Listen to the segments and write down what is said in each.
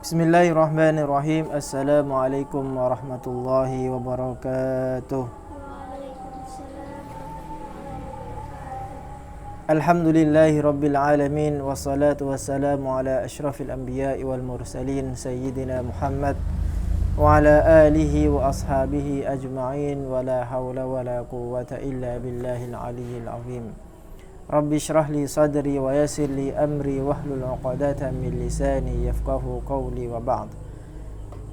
Bismillahirrahmanirrahim. Assalamualaikum warahmatullahi wabarakatuh. Alhamdulillahi rabbil alamin. Wassalatu wassalamu ala ashrafil anbiya'i wal mursalin Sayyidina Muhammad wa ala alihi wa ashabihi ajma'in. Wa la hawla wa la quwwata illa billahil aliyyil azim. Rabbi syrah li sadri wa yassir li amri wahlul 'uqdatam min lisani yafqahu qawli wa ba'd.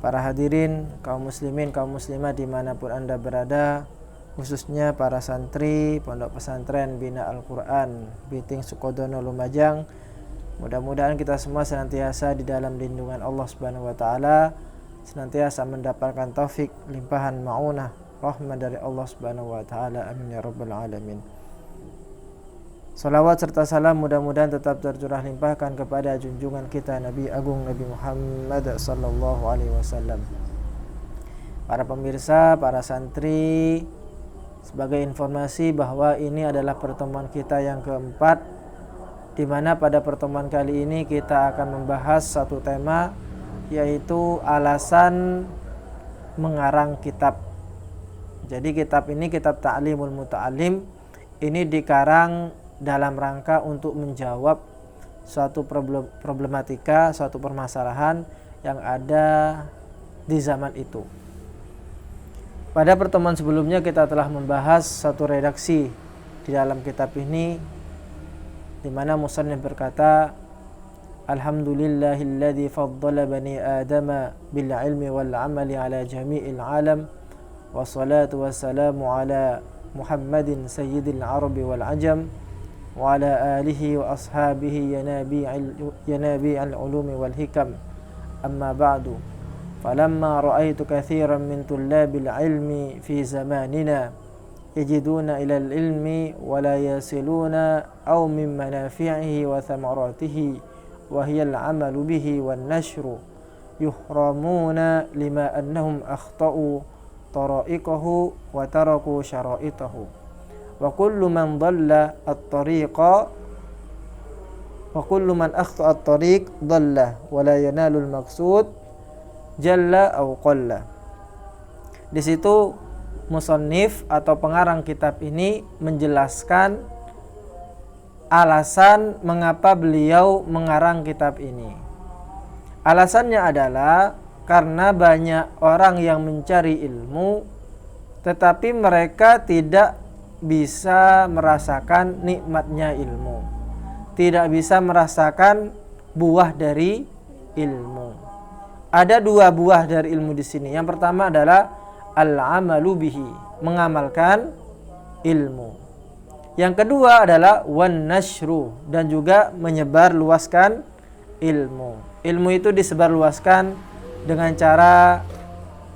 Para hadirin, kaum muslimin, kaum muslimat dimanapun anda berada, khususnya para santri Pondok Pesantren Bina Al-Quran Biting Sukodono Lumajang, mudah-mudahan kita semua senantiasa di dalam lindungan Allah Subhanahu wa taala, senantiasa mendapatkan taufik, limpahan maunah, rahmat dari Allah Subhanahu wa taala. Amin ya rabbal alamin. Salawat serta salam mudah-mudahan tetap tercurah limpahkan kepada junjungan kita Nabi Agung Nabi Muhammad sallallahu alaihi wasallam. Para pemirsa, para santri, sebagai informasi bahwa ini adalah pertemuan kita yang keempat, di mana pada pertemuan kali ini kita akan membahas satu tema, yaitu alasan mengarang kitab. Jadi kitab ini, kitab Ta'limul Muta'allim, ini dikarang dalam rangka untuk menjawab suatu problematika, suatu permasalahan yang ada di zaman itu. Pada pertemuan sebelumnya kita telah membahas satu redaksi di dalam kitab ini, di mana musannif berkata, Alhamdulillahilladzi faddala bani adama bil ilmi wal amali ala jami'il alam, wassalatu wassalamu ala Muhammadin sayyidil arabi wal ajam, wa ala alihi wa ashabihi yanabi'al ulumi wal hikam. Amma ba'du, falamma ra'aitu katsiran min tullabil ilmi fi zamanina yajiduna ila al-ilmi wa la yasiluna aw min manafi'ihi wa thamaratihi wa hiya al-'amalu bihi wan nashru yuhramuna lima annahum akhta'u tara'iqahu wa taraku syara'itahu. Wa kullu man dhalla at-tariqa wa kullu man akhta'a at-tariq dhalla wa la yanalu al-maqsud jalla aw qalla. Di situ musannif atau pengarang kitab ini menjelaskan alasan mengapa beliau mengarang kitab ini. Alasannya adalah karena banyak orang yang mencari ilmu tetapi mereka tidak bisa merasakan nikmatnya ilmu, tidak bisa merasakan buah dari ilmu. Ada dua buah dari ilmu di sini. Yang pertama adalah al-amalu bihi, mengamalkan ilmu. Yang kedua adalah wan nashru, dan juga menyebarluaskan ilmu. Ilmu itu disebarluaskan dengan cara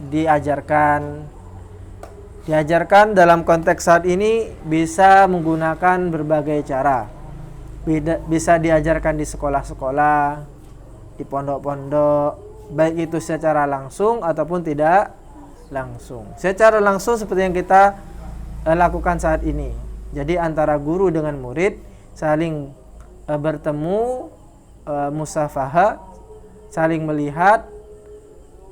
diajarkan dalam konteks saat ini bisa menggunakan berbagai cara. Bisa diajarkan di sekolah-sekolah, di pondok-pondok, baik itu secara langsung ataupun tidak langsung. Secara langsung seperti yang kita lakukan saat ini. Jadi antara guru dengan murid saling bertemu, musafahah, saling melihat,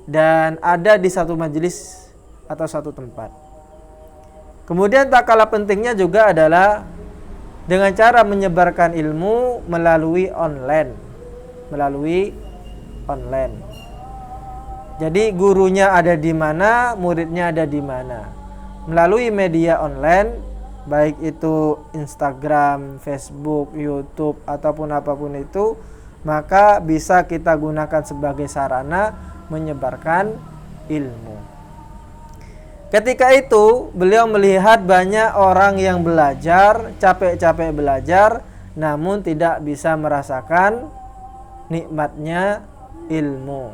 dan ada di satu majelis atau satu tempat. Kemudian tak kalah pentingnya juga adalah dengan cara menyebarkan ilmu melalui online. Jadi gurunya ada di mana, muridnya ada di mana. Melalui media online, baik itu Instagram, Facebook, YouTube, ataupun apapun itu, maka bisa kita gunakan sebagai sarana menyebarkan ilmu. Ketika itu beliau melihat banyak orang yang belajar, capek-capek belajar, namun tidak bisa merasakan nikmatnya ilmu,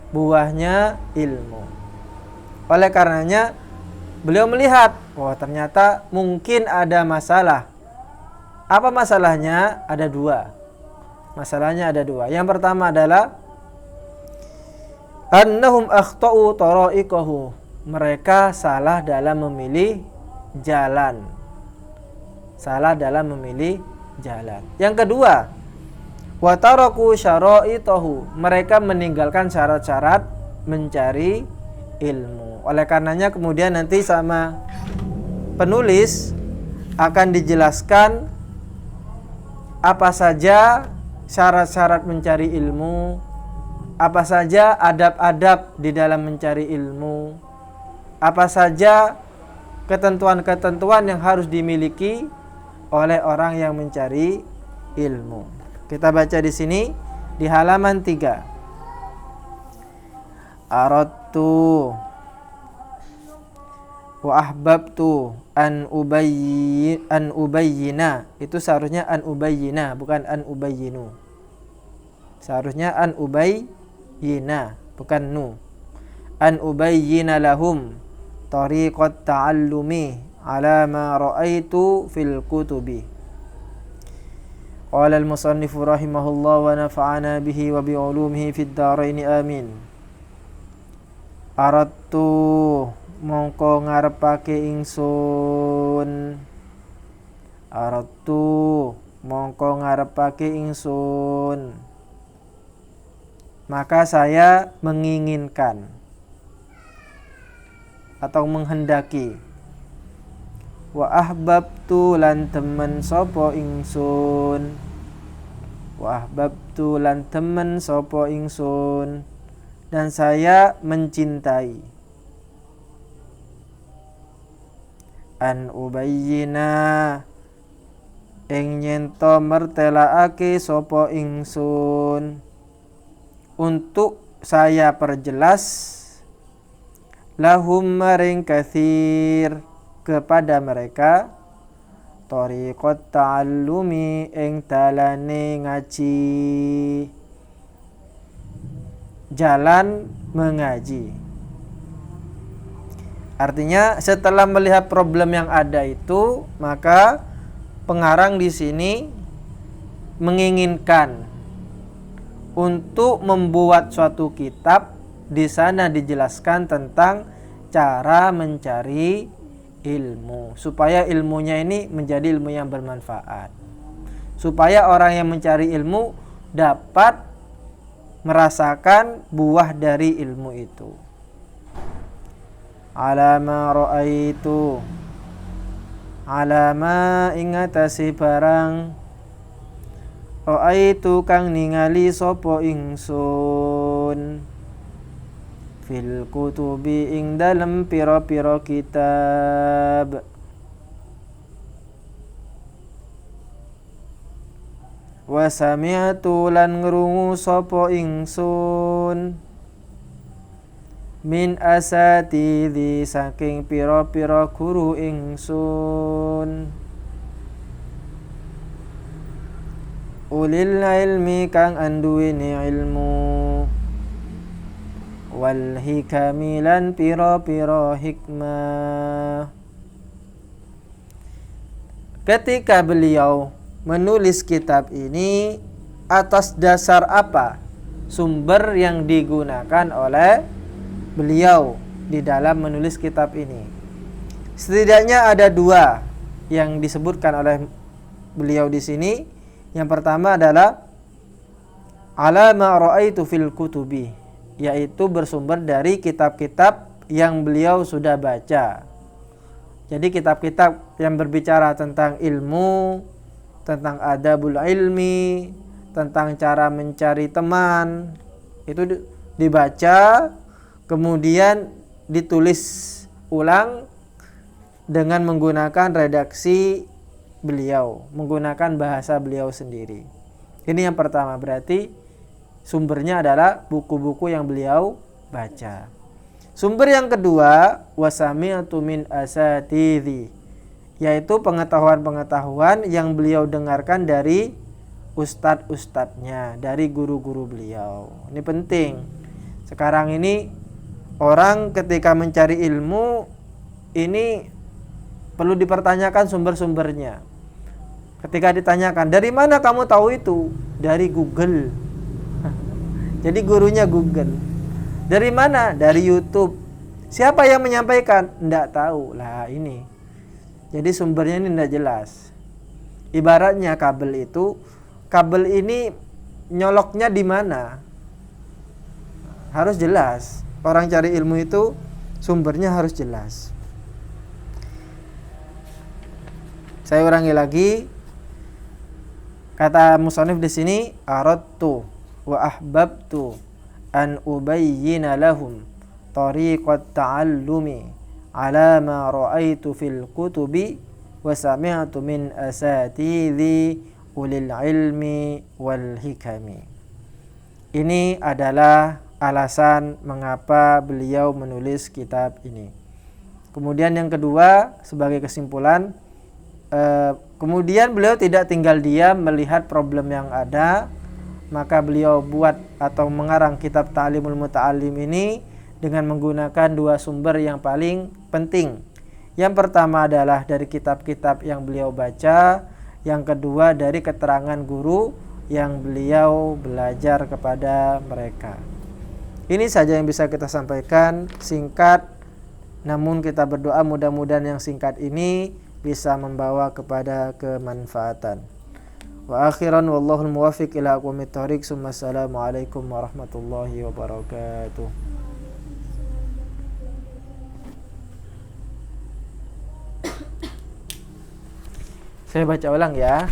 buahnya ilmu. Oleh karenanya beliau melihat, ternyata mungkin ada masalah. Apa masalahnya? Ada dua. Masalahnya ada dua. Yang pertama adalah annahum akhta'u tara'iqahu, mereka salah dalam memilih jalan. Yang kedua, Wa taraku syara'itahu, mereka meninggalkan syarat-syarat mencari ilmu. Oleh karenanya kemudian nanti sama penulis akan dijelaskan apa saja syarat-syarat mencari ilmu, apa saja adab-adab di dalam mencari ilmu, apa saja ketentuan-ketentuan yang harus dimiliki oleh orang yang mencari ilmu. Kita baca di sini di halaman 3. Aradtu wa ahbabtu an ubayyina. Itu seharusnya an ubayyina, bukan an ubayyinu. Seharusnya an ubayyina, bukan nu. An ubayyina lahum tariqat ta'allumi ala ma ra'aitu fil kutubi. Qala al-musannifu rahimahullah wa nafa'ana bihi wa bi ulumihi fid dharain amin. Aradtu mongko ngarepake ingsun. Aradtu mongko ngarepake ingsun. Maka saya menginginkan atau menghendaki. Wa ahbabtu lan temen sapa ingsun. Wa ahbabtu lan temen sapa ingsun, dan saya mencintai. An ubayyina ing nyento mertelaake sapa ingsun, untuk saya perjelas lahum maring katsir kepada mereka tariqat ta'allumi ing dalane ngaji, jalan mengaji. Artinya setelah melihat problem yang ada itu, maka pengarang di sini menginginkan untuk membuat suatu kitab. Di sana dijelaskan tentang cara mencari ilmu, supaya ilmunya ini menjadi ilmu yang bermanfaat, supaya orang yang mencari ilmu dapat merasakan buah dari ilmu itu. Alama ra'aitu, alama ingatasi barang, ra'aitu kang ningali sapa ingsun, fil kutubi ing dalem pira-pira kitab. Wa sami'tu lan ngrungu sapa ingsun, min asatidhi saking pira-pira guru ingsun, ulil ilmi kang anduweni ilmu, wal hikami lan pira-pira hikmah. Ketika beliau menulis kitab ini, atas dasar apa sumber yang digunakan oleh beliau di dalam menulis kitab ini? Setidaknya ada dua yang disebutkan oleh beliau di sini. Yang pertama adalah ala ma ra'aitu fil kutubi, yaitu bersumber dari kitab-kitab yang beliau sudah baca. Jadi kitab-kitab yang berbicara tentang ilmu, tentang adabul ilmi, tentang cara mencari teman, itu dibaca, kemudian ditulis ulang dengan menggunakan redaksi beliau, menggunakan bahasa beliau sendiri. Ini yang pertama, berarti sumbernya adalah buku-buku yang beliau baca. Sumber yang kedua, wasami'tu min asatidhi, yaitu pengetahuan-pengetahuan yang beliau dengarkan dari ustadz-ustadznya, dari guru-guru beliau. Ini penting. Sekarang ini orang ketika mencari ilmu ini perlu dipertanyakan sumber-sumbernya. Ketika ditanyakan, dari mana kamu tahu itu? Dari Google. Jadi gurunya Google. Dari mana? Dari YouTube. Siapa yang menyampaikan? Tidak tahu. Lah ini. Jadi sumbernya ini tidak jelas. Ibaratnya kabel itu, kabel ini nyoloknya di mana. Harus jelas. Orang cari ilmu itu sumbernya harus jelas. Saya ulangi lagi. Kata musannif di sini, aradtu wa ahbabtu an ubayyina lahum tariqat ta'allumi ala ma ra'aitu fil kutubi wa sami'tu min asatidhi ulil ilmi wal hikami. Ini adalah alasan mengapa beliau menulis kitab ini. Kemudian yang kedua, sebagai kesimpulan, kemudian beliau tidak tinggal diam melihat problem yang ada, maka beliau buat atau mengarang kitab Ta'limul Muta'allim ini dengan menggunakan dua sumber yang paling penting. Yang pertama adalah dari kitab-kitab yang beliau baca, yang kedua dari keterangan guru yang beliau belajar kepada mereka. Ini saja yang bisa kita sampaikan, singkat, namun kita berdoa mudah-mudahan yang singkat ini bisa membawa kepada kemanfaatan. Wa akhiran wallahul muwaffiq ila aqwamit thoriq. Assalamualaikum warahmatullahi wabarakatuh. Saya baca ulang ya.